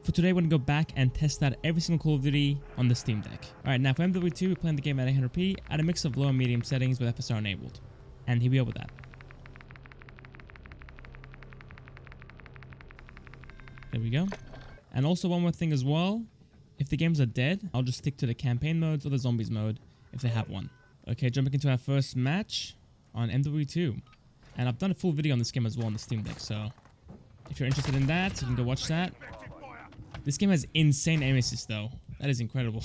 For today, we're going to go back and test out every single Call of Duty on the Steam Deck. Alright, now for MW2, we're playing the game at 800p at a mix of low and medium settings with FSR enabled. And here we are with that. There we go. And also one more thing as well. If the games are dead, I'll just stick to the campaign modes or the zombies mode if they have one. Okay, jumping into our first match on MW2. And I've done a full video on this game as well on the Steam Deck, so if you're interested in that, you can go watch that. This game has insane aim assist though. That is incredible.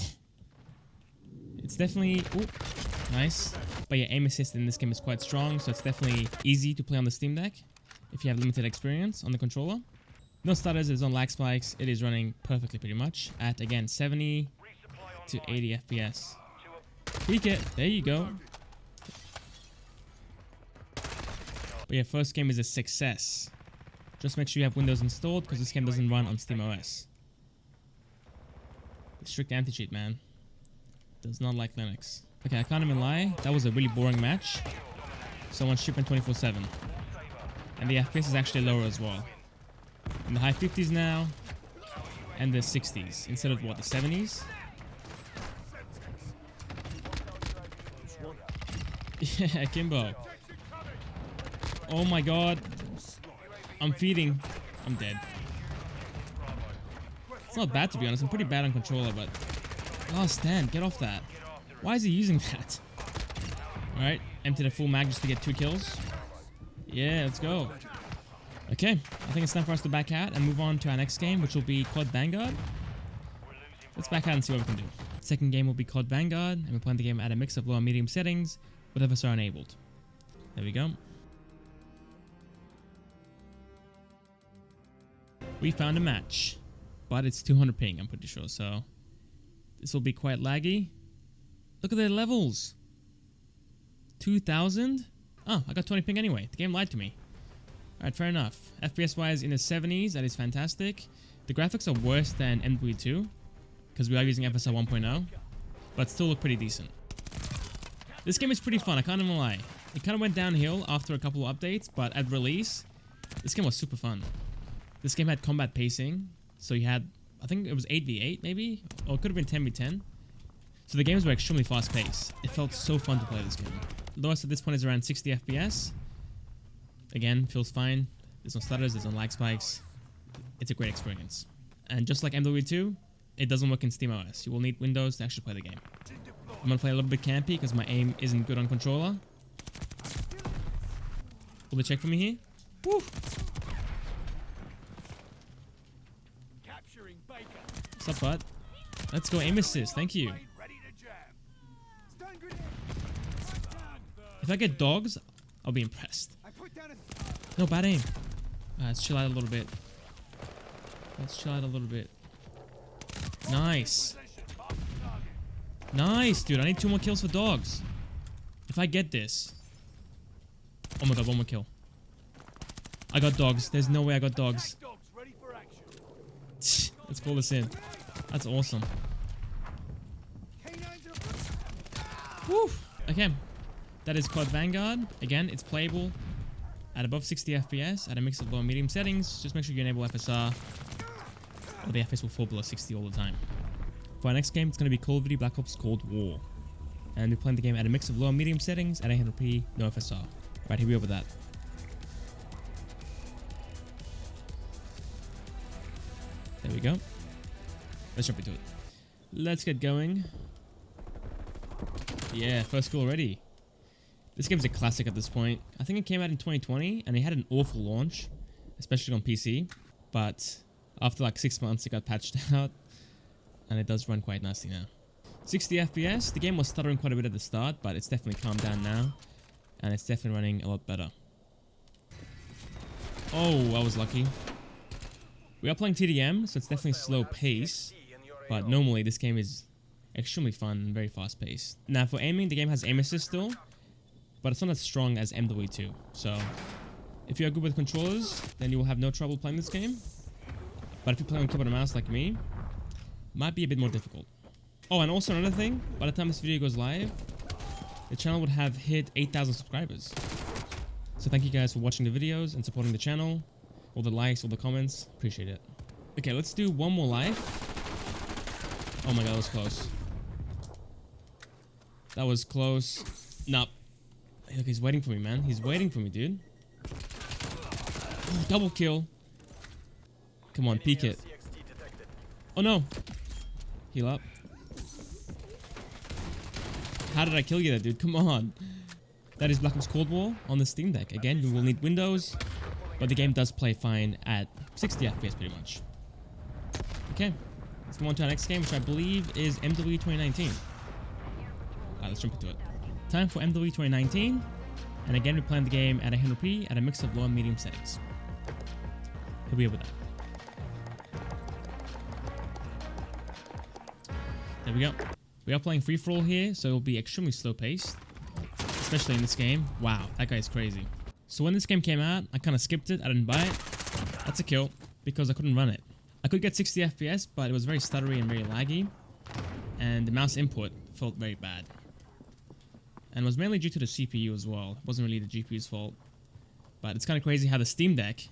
It's definitely... Ooh, nice. But yeah, aim assist in this game is quite strong, so it's definitely easy to play on the Steam Deck if you have limited experience on the controller. No stutters, it's on lag spikes. It is running perfectly pretty much at, again, 70 to 80 FPS. Tweak it. There you go. But yeah, first game is a success. Just make sure you have Windows installed because this game doesn't run on SteamOS. Strict anti-cheat, man. Does not like Linux. Okay, I can't even lie. That was a really boring match. Someone's shipping 24/7. And the FPS is actually lower as well. In the high 50s now. And the 60s. Instead of what, the 70s? Yeah, Kimbo. Oh my god. I'm feeding. I'm dead. It's not bad to be honest. I'm pretty bad on controller, but... Oh, Stan, get off that. Why is he using that? Alright, empty the full mag just to get 2 kills. Yeah, let's go. Okay, I think it's time for us to back out and move on to our next game, which will be COD Vanguard. Let's back out and see what we can do. Second game will be COD Vanguard, and we're playing the game at a mix of low and medium settings with FSR enabled. There we go. We found a match, but it's 200 ping, I'm pretty sure, so this will be quite laggy. Look at their levels. 2000? Oh, I got 20 ping anyway. The game lied to me. Alright, fair enough. FPS wise in the 70s, that is fantastic. The graphics are worse than MW2 because we are using FSR 1.0, but still look pretty decent. This game is pretty fun, I can't even lie. It kind of went downhill after a couple of updates, but at release, this game was super fun. This game had combat pacing, so you had, I think it was 8v8 maybe, or it could have been 10v10. So the games were extremely fast paced. It felt so fun to play this game. Lowest at this point is around 60 FPS. Again, feels fine. There's no stutters, there's no lag spikes. It's a great experience. And just like MW2, it doesn't work in SteamOS. You will need Windows to actually play the game. I'm gonna play a little bit campy because my aim isn't good on controller. Will they check for me here? Woo! What's up, bud? Let's go aim assist, thank you. If I get dogs, I'll be impressed. No, bad aim. Let's chill out a little bit. Let's chill out a little bit. Nice. Nice, dude. I need 2 more kills for dogs. If I get this. Oh my god, 1 more kill. I got dogs. There's no way I got dogs. Let's call this in. That's awesome. Woo! Okay. That is COD Vanguard. Again, it's playable at above 60 FPS at a mix of low and medium settings. Just make sure you enable FSR or the FPS will fall below 60 all the time. For our next game, it's going to be Call of Duty Black Ops Cold War. And we're playing the game at a mix of low and medium settings at 800p, no FSR. Right, here we are with that. There we go. Let's jump into it. Let's get going. Yeah, first goal already. This game's a classic at this point. I think it came out in 2020 and it had an awful launch, especially on PC. But after like 6 months, it got patched out and it does run quite nicely now. 60 FPS. The game was stuttering quite a bit at the start, but it's definitely calmed down now. And it's definitely running a lot better. Oh, I was lucky. We are playing TDM, so it's definitely slow pace. But normally this game is extremely fun and very fast paced. Now for aiming, the game has aim assist still, but it's not as strong as MW2. So if you are good with controllers, then you will have no trouble playing this game. But if you play on keyboard and mouse like me, it might be a bit more difficult. Oh, and also another thing, by the time this video goes live, the channel would have hit 8,000 subscribers. So thank you guys for watching the videos and supporting the channel. All the likes, all the comments, appreciate it. Okay, let's do one more life. Oh my god, that was close. That was close. Nope. Look, he's waiting for me, man. He's waiting for me, dude. Oh, double kill. Come on, peek it. Oh no. Heal up. How did I kill you there, dude? Come on. That is Black Ops Cold War on the Steam Deck. Again, you will need Windows, but the game does play fine at 60 FPS pretty much. Okay, let's move on to our next game, which I believe is MW 2019. Alright, let's jump into it. Time for MW 2019, and again we're playing the game at 100p at a mix of low and medium settings. Here we are with that. There we go. We are playing free-for-all here, so it will be extremely slow-paced, especially in this game. Wow, that guy's crazy. So when this game came out, I kind of skipped it. I didn't buy it. That's a kill, because I couldn't run it. I could get 60 FPS, but it was very stuttery and very laggy, and the mouse input felt very bad. And it was mainly due to the CPU as well. It wasn't really the GPU's fault. But it's kind of crazy how the Steam Deck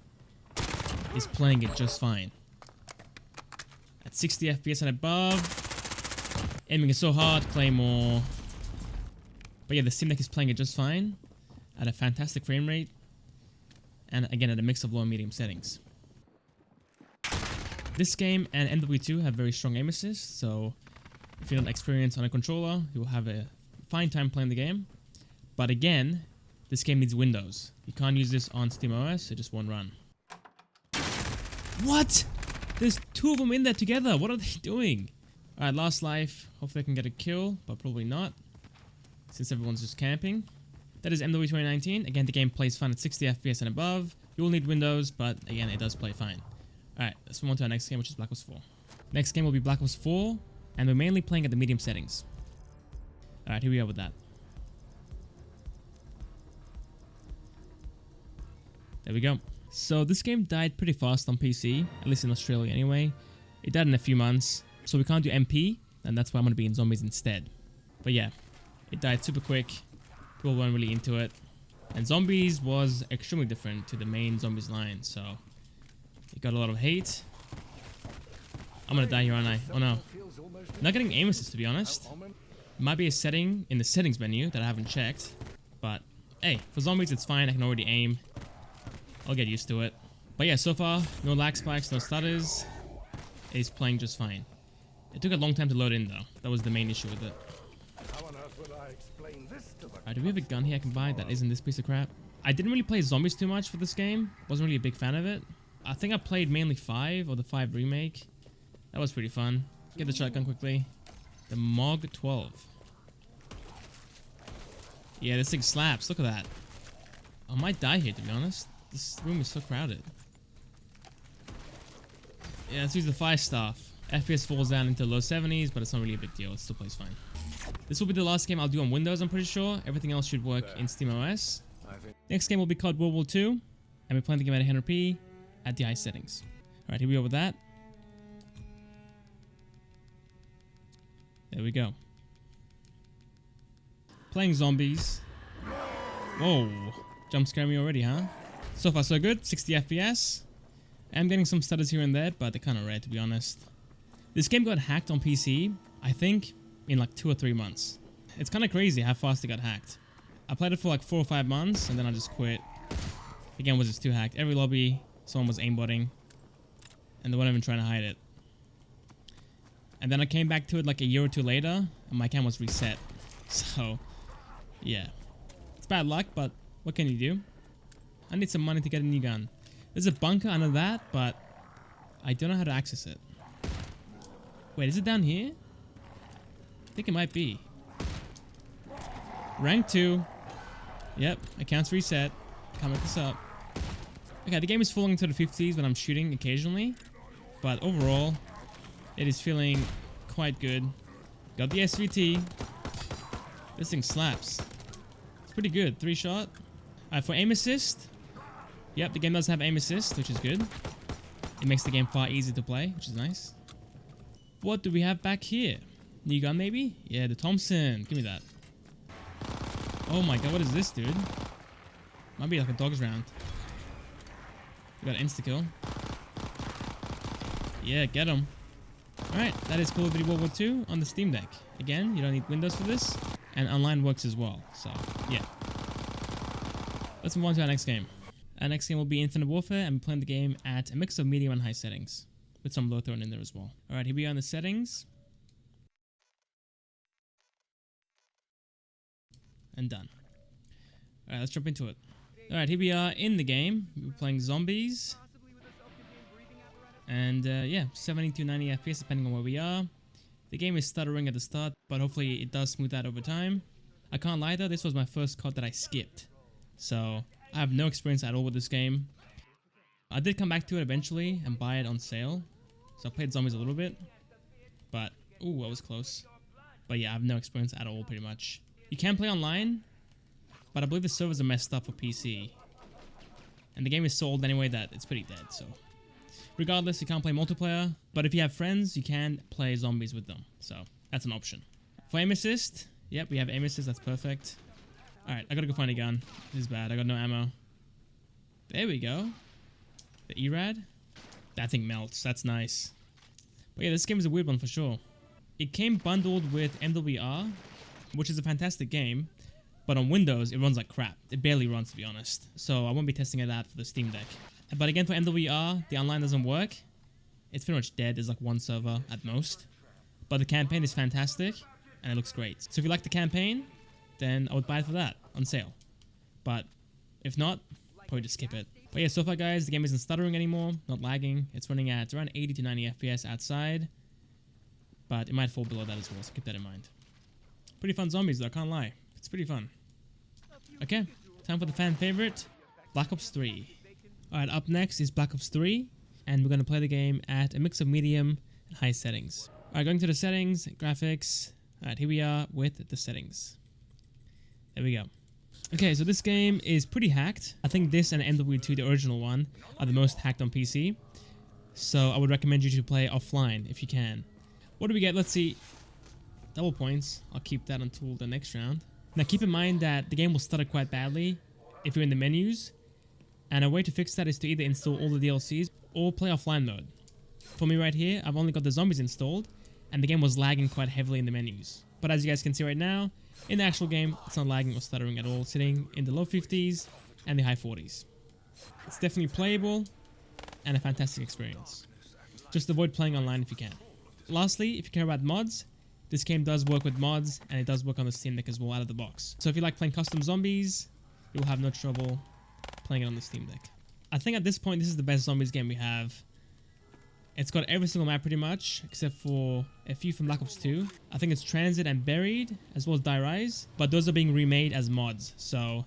is playing it just fine. At 60 FPS and above. Aiming is so hard, Claymore. But yeah, the Steam Deck is playing it just fine. At a fantastic frame rate. And again, at a mix of low and medium settings. This game and MW2 have very strong aim assist. So if you're not experienced on a controller, you will have a fine time playing the game. But again, this game needs Windows. You can't use this on SteamOS, it just won't run. What? There's two of them in there together. What are they doing? Alright, last life. Hopefully I can get a kill, but probably not, since everyone's just camping. That is MW 2019. Again, the game plays fine at 60 FPS and above. You will need Windows, but again, it does play fine. Alright, let's move on to our next game, which is Black Ops 4. Next game will be Black Ops 4, and we're mainly playing at the medium settings. Alright, here we are with that. There we go. So this game died pretty fast on PC, at least in Australia anyway. It died in a few months, so we can't do MP, and that's why I'm going to be in zombies instead. But yeah, it died super quick. People weren't really into it. And zombies was extremely different to the main zombies line, so it got a lot of hate. I'm going to die here, aren't I? Oh no. Not getting aim assist, to be honest. Might be a setting in the settings menu that I haven't checked. But hey, for zombies it's fine, I can already aim. I'll get used to it. But yeah, so far, no lag spikes, no stutters. It's playing just fine. It took a long time to load in though. That was the main issue with it. Alright, do we have a gun here I can buy that isn't this piece of crap? I didn't really play zombies too much for this game. Wasn't really a big fan of it. I think I played mainly 5 or the 5 remake. That was pretty fun. Get the shotgun quickly. The MOG 12. Yeah, this thing slaps. Look at that. I might die here, to be honest. This room is so crowded. Yeah, let's use the 5 staff. FPS falls down into low 70s, but it's not really a big deal. It still plays fine. This will be the last game I'll do on Windows, I'm pretty sure. Everything else should work in SteamOS. Next game will be COD World War 2. And we're playing the game at 100p at the high settings. Alright, here we go with that. There we go. Playing zombies. Whoa. Jump scare me already, huh? So far so good. 60 FPS. I'm getting some stutters here and there, but they're kind of rare, to be honest. This game got hacked on PC, I think, in like 2 or 3 months. It's kind of crazy how fast it got hacked. I played it for like 4 or 5 months, and then I just quit. The game was just too hacked. Every lobby, someone was aimbotting, and they weren't even trying to hide it. And then I came back to it like a year or 2 later, and my cam was reset. So, yeah. It's bad luck, but what can you do? I need some money to get a new gun. There's a bunker under that, but I don't know how to access it. Wait, is it down here? I think it might be. Rank 2. Yep, accounts reset. Can't make this up. Okay, the game is falling into the 50s when I'm shooting occasionally, but overall, it is feeling quite good. Got the SVT. This thing slaps. It's pretty good. 3 shot. Alright, for aim assist. Yep, the game does have aim assist, which is good. It makes the game far easier to play, which is nice. What do we have back here? New gun maybe? Yeah, the Thompson. Give me that. Oh my god, what is this, dude? Might be like a dog's round. We got an insta-kill. Yeah, get them. Alright, that is Call of Duty World War II on the Steam Deck. Again, you don't need Windows for this, and online works as well, so yeah. Let's move on to our next game. Our next game will be Infinite Warfare, and we're playing the game at a mix of medium and high settings, with some low thrown in there as well. Alright, here we are in the settings. And done. Alright, let's jump into it. Alright, here we are in the game. We're playing zombies. And yeah, 70 to 90 FPS depending on where we are. The game is stuttering at the start, but hopefully it does smooth out over time. I can't lie though, this was my first COD that I skipped. So, I have no experience at all with this game. I did come back to it eventually and buy it on sale. So I played zombies a little bit. But, ooh, that was close. But yeah, I have no experience at all pretty much. You can play online, but I believe the servers are messed up for PC. And the game is so old anyway that it's pretty dead, so. Regardless, you can't play multiplayer, but if you have friends, you can play zombies with them. So, that's an option. For aim assist, yep, we have aim assist, that's perfect. Alright, I gotta go find a gun. This is bad, I got no ammo. There we go. The ERAD. That thing melts, that's nice. But yeah, this game is a weird one for sure. It came bundled with MWR, which is a fantastic game, but on Windows, it runs like crap. It barely runs, to be honest. So I won't be testing it out for the Steam Deck. But again, for MWR, the online doesn't work. It's pretty much dead. There's like one server at most. But the campaign is fantastic, and it looks great. So if you like the campaign, then I would buy it for that, on sale. But if not, probably just skip it. But yeah, so far guys, the game isn't stuttering anymore, not lagging. It's running at around 80 to 90 FPS outside. But it might fall below that as well, so keep that in mind. Pretty fun zombies though, I can't lie. It's pretty fun. Okay, time for the fan favorite, Black Ops 3. Alright, up next is Black Ops 3, and we're going to play the game at a mix of medium and high settings. Alright, going to the settings, graphics. Alright, here we are with the settings. There we go. Okay, so this game is pretty hacked. I think this and MW2, the original one, are the most hacked on PC. So I would recommend you to play offline if you can. What do we get? Let's see. Double points. I'll keep that until the next round. Now keep in mind that the game will stutter quite badly if you're in the menus. And a way to fix that is to either install all the DLCs or play offline mode. For me right here, I've only got the zombies installed, and the game was lagging quite heavily in the menus. But as you guys can see right now, in the actual game, it's not lagging or stuttering at all, sitting in the low 50s and the high 40s. It's definitely playable and a fantastic experience. Just avoid playing online if you can. Lastly, if you care about mods, this game does work with mods, and it does work on the Steam Deck as well out of the box. So if you like playing custom zombies, you'll have no trouble playing it on the Steam Deck. I think at this point, this is the best zombies game we have. It's got every single map pretty much, except for a few from Black Ops 2. I think it's Transit and Buried, as well as Die Rise, but those are being remade as mods. So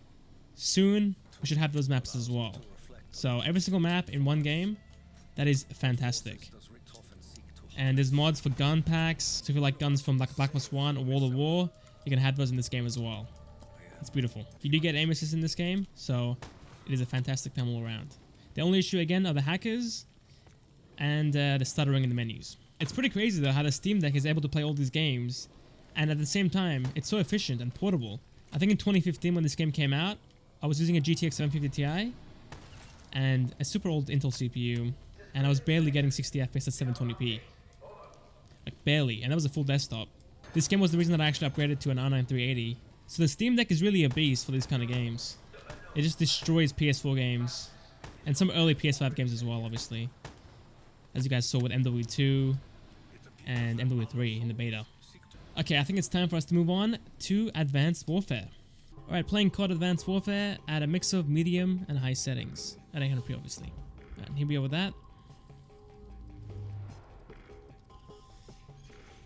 soon, we should have those maps as well. So every single map in one game, that is fantastic. And there's mods for gun packs, so if you like guns from like Black Ops 1 or World of War, you can have those in this game as well. It's beautiful. You do get aim assist in this game, so it is a fantastic time all around. The only issue again are the hackers and the stuttering in the menus. It's pretty crazy though how the Steam Deck is able to play all these games, and at the same time, it's so efficient and portable. I think in 2015 when this game came out, I was using a GTX 750 Ti and a super old Intel CPU, and I was barely getting 60 FPS at 720p. Like barely, and that was a full desktop. This game was the reason that I actually upgraded to an R9 380. So the Steam Deck is really a beast for these kind of games. It just destroys PS4 games, and some early PS5 games as well, obviously. As you guys saw with MW2 and MW3 in the beta. Okay, I think it's time for us to move on to Advanced Warfare. Alright, playing COD Advanced Warfare at a mix of medium and high settings. At 800p, obviously. And here we go with that.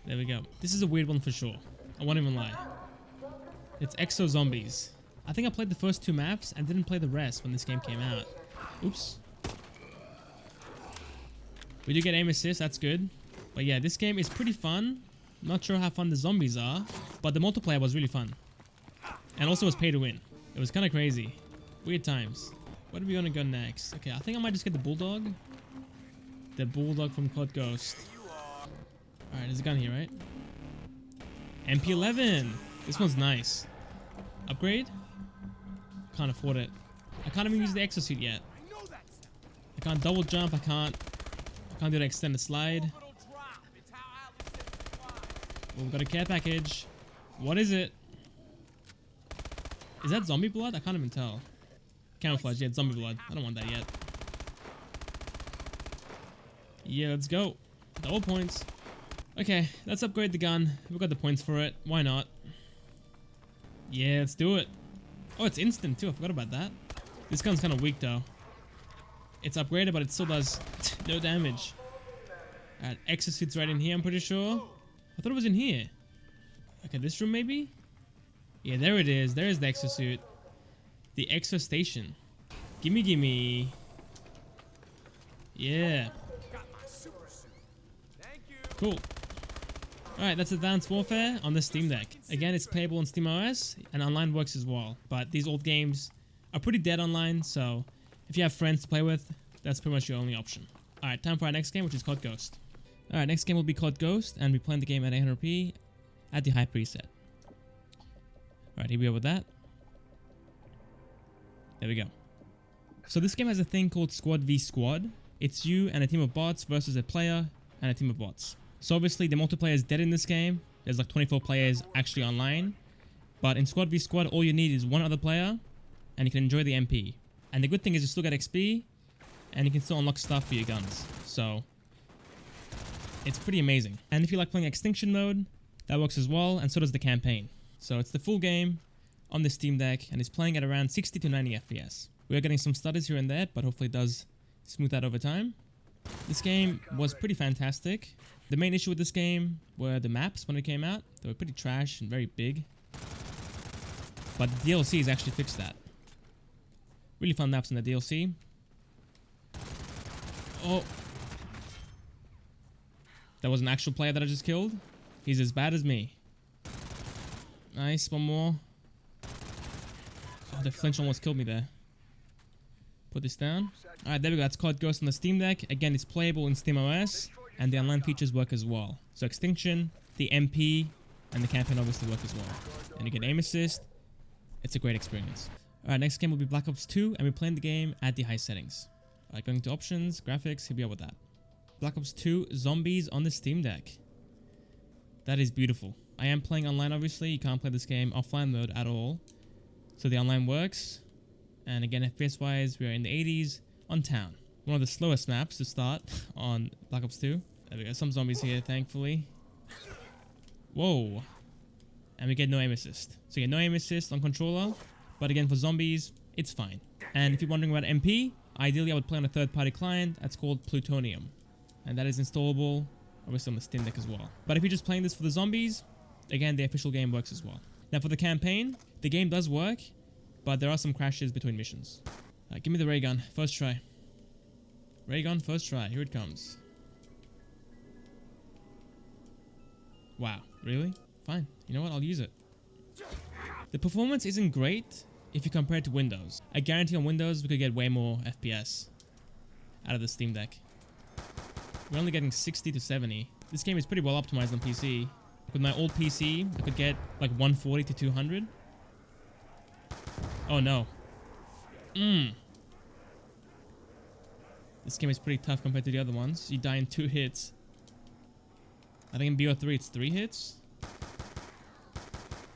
There we go. This is a weird one for sure. I won't even lie. It's Exo Zombies. I think I played the first two maps and didn't play the rest when this game came out. Oops. We do get aim assist, that's good. But yeah, this game is pretty fun. Not sure how fun the zombies are, but the multiplayer was really fun. And also was pay to win. It was kind of crazy. Weird times. Where do we want to go next? Okay, I think I might just get the Bulldog. The Bulldog from COD Ghost. Alright, there's a gun here, right? MP11! This one's nice. Upgrade? Can't afford it. I can't even use the exosuit yet. I can't double jump, I can't I can't do the extended slide. Oh, we've got a care package. What is it? Is that zombie blood? I can't even tell. Camouflage, yeah, it's zombie blood. I don't want that yet. Yeah, let's go. Double points. Okay, let's upgrade the gun. We've got the points for it. Why not? Yeah, let's do it. Oh, it's instant too. I forgot about that. This gun's kind of weak though. It's upgraded, but it still does no damage. Alright, exosuit's right in here, I'm pretty sure. I thought it was in here. Okay, this room maybe? Yeah, there it is. There is the exosuit. The exo station. Gimme, gimme. Yeah. Cool. Alright, that's Advanced Warfare on the Steam Deck. Again, it's playable on SteamOS, and online works as well. But these old games are pretty dead online, so if you have friends to play with, that's pretty much your only option. Alright, time for our next game, which is COD Ghost. Alright, next game will be COD Ghost, and we're playing the game at 800p at the high preset. Alright, here we go with that. There we go. So this game has a thing called Squad v Squad. It's you and a team of bots versus a player and a team of bots. So obviously the multiplayer is dead in this game. There's like 24 players actually online. But in Squad v Squad, all you need is one other player and you can enjoy the MP. And the good thing is you still get XP and you can still unlock stuff for your guns. So it's pretty amazing. And if you like playing Extinction mode, that works as well, and so does the campaign. So it's the full game on the Steam Deck and it's playing at around 60 to 90 FPS. We are getting some stutters here and there, but hopefully it does smooth out over time. This game was pretty fantastic. The main issue with this game were the maps when it came out. They were pretty trash and very big. But the DLC has actually fixed that. Really fun maps in the DLC. Oh. That was an actual player that I just killed. He's as bad as me. Nice, one more. Oh, the flinch almost killed me there. Put this down. Alright, there we go. That's COD Ghost on the Steam Deck. Again, it's playable in SteamOS, and the online features work as well. So Extinction, the MP, and the campaign obviously work as well. And you get aim assist. It's a great experience. Alright, next game will be Black Ops 2, and we're playing the game at the high settings. Alright, going to options, graphics, here we are with that. Black Ops 2 Zombies on the Steam Deck. That is beautiful. I am playing online obviously. You can't play this game offline mode at all. So the online works. And again, FPS wise, we are in the 80s on town. One of the slowest maps to start on Black Ops 2. There we go, some zombies here, thankfully. Whoa. And we get no aim assist. So you get no aim assist on controller. But again, for zombies, it's fine. And if you're wondering about MP, ideally I would play on a third-party client. That's called Plutonium. And that is installable, obviously on the Steam Deck as well. But if you're just playing this for the zombies, again, the official game works as well. Now for the campaign, the game does work, but there are some crashes between missions. Give me the ray gun, first try. Ray gun, first try, here it comes. Wow, really? Fine, you know what, I'll use it. The performance isn't great if you compare it to Windows. I guarantee on Windows we could get way more FPS out of the Steam Deck. We're only getting 60 to 70. This game is pretty well optimized on PC. With my old PC, I could get like 140 to 200. Oh no. This game is pretty tough compared to the other ones. You die in 2 hits. I think in BO3 it's 3 hits.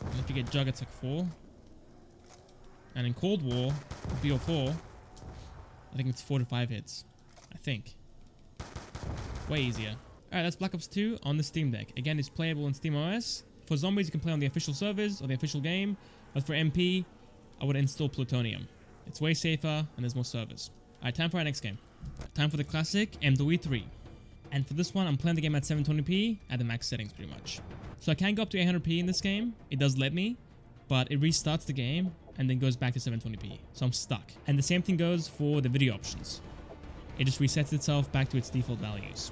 And if you get Jug, it's like 4. And in Cold War, BO4, I think it's 4 to 5 hits. I think. Way easier. Alright, that's Black Ops 2 on the Steam Deck. Again, it's playable in SteamOS. For zombies, you can play on the official servers or the official game. But for MP, I would install Plutonium. It's way safer and there's more servers. Alright, time for our next game. Time for the classic MW3. And for this one, I'm playing the game at 720p at the max settings pretty much. So I can go up to 800p in this game. It does let me, but it restarts the game and then goes back to 720p. So I'm stuck. And the same thing goes for the video options. It just resets itself back to its default values.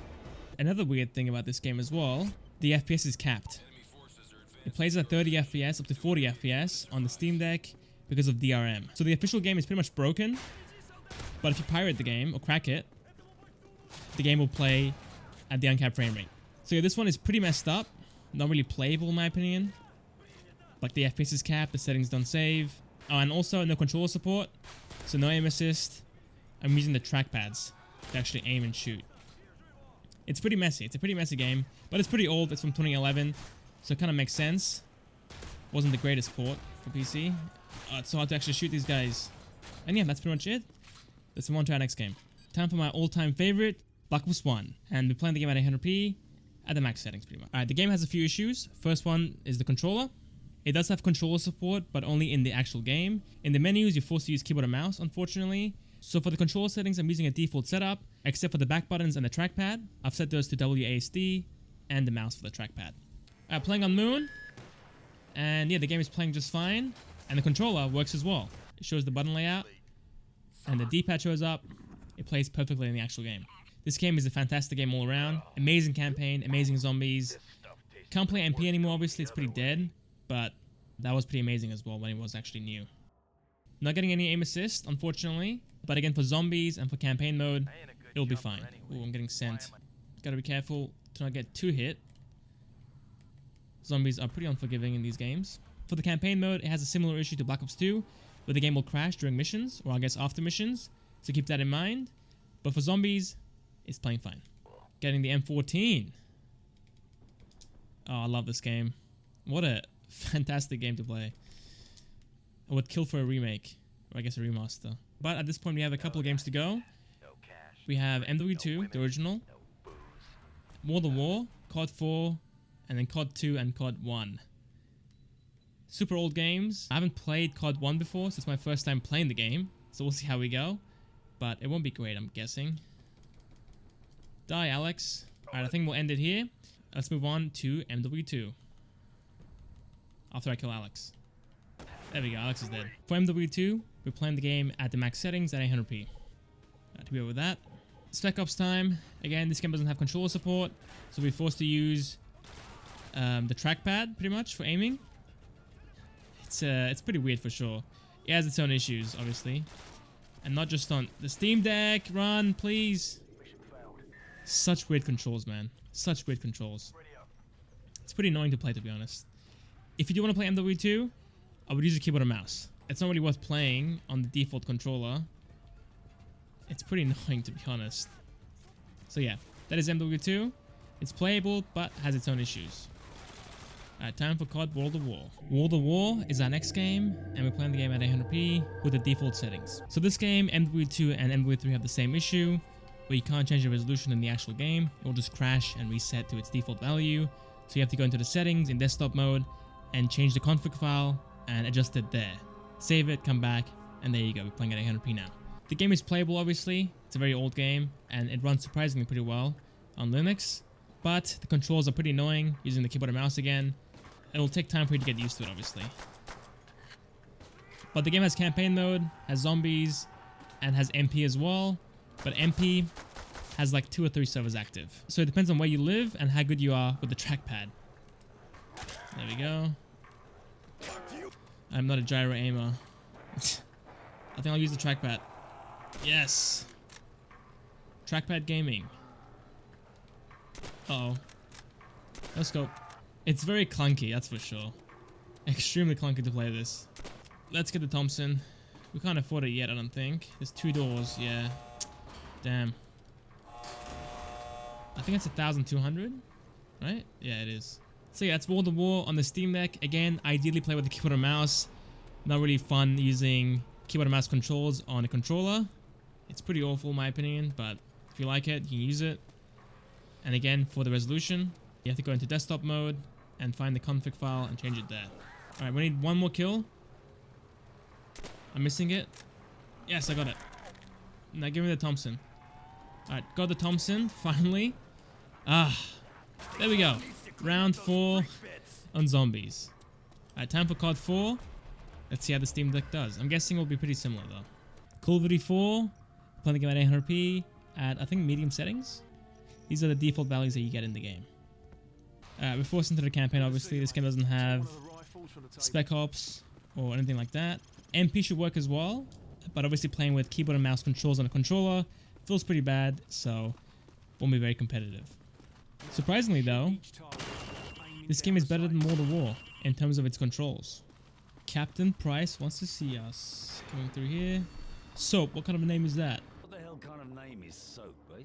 Another weird thing about this game as well, the FPS is capped. It plays at 30 FPS up to 40 FPS on the Steam Deck because of VRAM. So the official game is pretty much broken, but if you pirate the game or crack it, the game will play at the uncapped frame rate. So yeah, this one is pretty messed up, not really playable in my opinion. Like the FPS is capped, the settings don't save. Oh, and also no controller support, so no aim assist. I'm using the trackpads to actually aim and shoot. It's pretty messy. It's a pretty messy game, but it's pretty old. It's from 2011, so it kind of makes sense. Wasn't the greatest port for PC. It's so hard to actually shoot these guys. And yeah, that's pretty much it. Let's move on to our next game. Time for my all-time favorite, Black Ops 1. And we're playing the game at 800p at the max settings pretty much. Alright, the game has a few issues. First one is the controller. It does have controller support, but only in the actual game. In the menus, you're forced to use keyboard and mouse, unfortunately. So for the controller settings, I'm using a default setup, except for the back buttons and the trackpad. I've set those to WASD and the mouse for the trackpad. Playing on Moon. And yeah, the game is playing just fine. And the controller works as well. It shows the button layout. And the D-pad shows up. It plays perfectly in the actual game. This game is a fantastic game all around. Amazing campaign, amazing zombies. Can't play MP anymore, obviously, it's pretty dead. But that was pretty amazing as well when it was actually new. Not getting any aim assist, unfortunately. But again, for zombies and for campaign mode, it'll be fine. Ooh, I'm getting sent. Gotta be careful to not get too hit. Zombies are pretty unforgiving in these games. For the campaign mode, it has a similar issue to Black Ops 2, where the game will crash during missions, or I guess after missions. So keep that in mind. But for zombies, it's playing fine. Getting the M14. Oh, I love this game. What a fantastic game to play. I would kill for a remake, or I guess a remaster. But at this point, we have a couple of games to go. We have MW2, the original, War the War, COD 4, and then COD 2 and COD 1. Super old games. I haven't played COD 1 before, so it's my first time playing the game. So we'll see how we go. But it won't be great, I'm guessing. Die, Alex. Alright, I think we'll end it here. Let's move on to MW2. After I kill Alex. There we go, Alex is dead. For MW2, we're playing the game at the max settings at 800p. To be over with that. Spec Ops time. Again, this game doesn't have controller support, so we're forced to use the trackpad pretty much for aiming. It's pretty weird for sure. It has its own issues, obviously. And not just on the Steam Deck. Run, please. Such weird controls, man. Such weird controls. It's pretty annoying to play, to be honest. If you do want to play MW2, I would use a keyboard and mouse. It's not really worth playing on the default controller. It's pretty annoying, to be honest. So yeah, that is MW2. It's playable, but has its own issues. Alright, time for COD War the War. War the War is our next game, and we're playing the game at 800p with the default settings. So this game, MW2 and MW3 have the same issue, where you can't change the resolution in the actual game. It will just crash and reset to its default value. So you have to go into the settings in desktop mode and change the config file and adjust it there. Save it, come back, and there you go. We're playing at 800p now. The game is playable, obviously. It's a very old game, and it runs surprisingly pretty well on Linux. But the controls are pretty annoying using the keyboard and mouse again. It'll take time for you to get used to it, obviously. But the game has campaign mode, has zombies, and has MP as well. But MP has like 2 or 3 servers active. So it depends on where you live and how good you are with the trackpad. There we go. I'm not a gyro aimer. I think I'll use the trackpad. Yes. Trackpad gaming. Uh-oh. Let's go. It's very clunky, that's for sure. Extremely clunky to play this. Let's get the Thompson. We can't afford it yet, I don't think. There's 2 doors, yeah. Damn. I think it's 1,200, right? Yeah, it is. So yeah, it's War the War on the Steam Deck. Again, ideally play with the keyboard and mouse. Not really fun using keyboard and mouse controls on a controller. It's pretty awful in my opinion, but if you like it, you can use it. And again, for the resolution, you have to go into desktop mode and find the config file and change it there. Alright, we need 1 more kill. I'm missing it. Yes, I got it. Now give me the Thompson. Alright, got the Thompson, finally. Ah, there we go. Round 4 on zombies. Alright, time for COD 4. Let's see how the Steam Deck does. I'm guessing it will be pretty similar though. Call of Duty 4, playing the game at 800p at I think medium settings. These are the default values that you get in the game. We're forced into the campaign, obviously. This game doesn't have Spec Ops or anything like that. MP should work as well, but obviously playing with keyboard and mouse controls on a controller feels pretty bad, so won't be very competitive. Surprisingly though, this game is better than War the War in terms of its controls. Captain Price wants to see us. Coming through here. Soap, what kind of a name is that? What the hell kind of name is Soap, eh?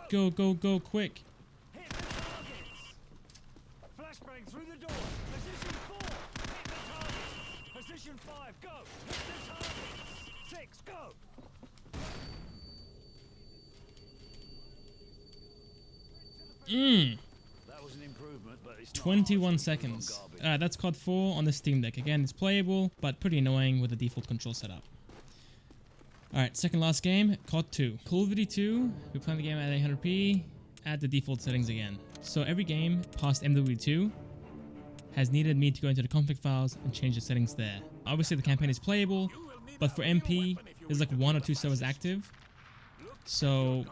Go, go, go, quick. Hit the targets. Flashbang through the door. Position 4. Hit the targets. Position 5. Go. Hit the targets. 6. Go. That was an improvement, but it's not 21 hard. seconds. Garbage. That's COD 4 on the Steam Deck. Again, it's playable, but pretty annoying with the default control setup. Alright, second last game, COD 2. Call of Duty 2, we're playing the game at 800p, add the default settings again. So every game past MW2 has needed me to go into the config files and change the settings there. Obviously the campaign is playable, but for MP, there's like 1 or 2 servers active. So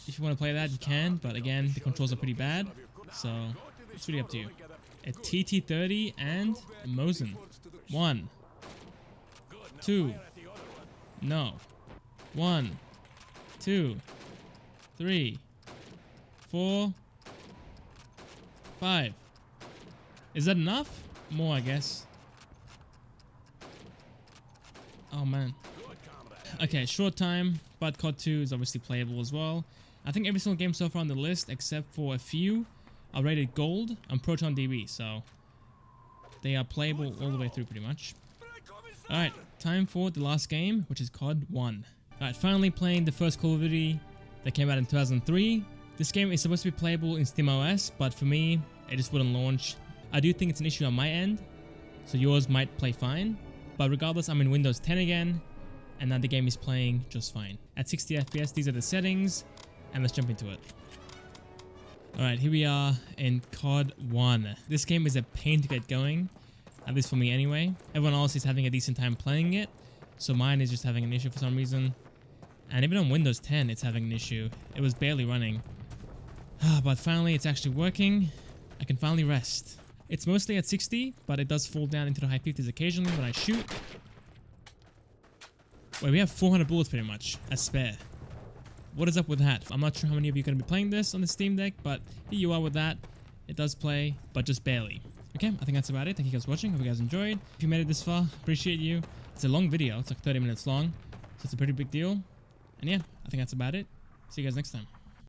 if you want to play that, you can, but again, the controls are pretty bad. So it's really up to you. A TT30 and a Mosin. 1, 2, no. 1, 2, 3, 4, 5. Is that enough? More, I guess. Oh man. Okay, short time, but COD 2 is obviously playable as well. I think every single game so far on the list, except for a few, are rated gold on Proton DB, so they are playable all the way through pretty much. Alright, time for the last game, which is COD 1. Alright, finally playing the first Call of Duty that came out in 2003. This game is supposed to be playable in SteamOS, but for me, it just wouldn't launch. I do think it's an issue on my end, so yours might play fine. But regardless, I'm in Windows 10 again, and now the game is playing just fine. At 60 FPS, these are the settings, and let's jump into it. Alright, here we are in COD 1. This game is a pain to get going, at least for me anyway. Everyone else is having a decent time playing it, so mine is just having an issue for some reason. And even on Windows 10, it's having an issue. It was barely running. But finally, it's actually working. I can finally rest. It's mostly at 60, but it does fall down into the high 50s occasionally when I shoot. Wait, we have 400 bullets pretty much as spare. What is up with that? I'm not sure how many of you are going to be playing this on the Steam Deck, but here you are with that. It does play, but just barely. Okay, I think that's about it. Thank you guys for watching. Hope you guys enjoyed. If you made it this far, appreciate you. It's a long video. It's like 30 minutes long, so it's a pretty big deal. And yeah, I think that's about it. See you guys next time.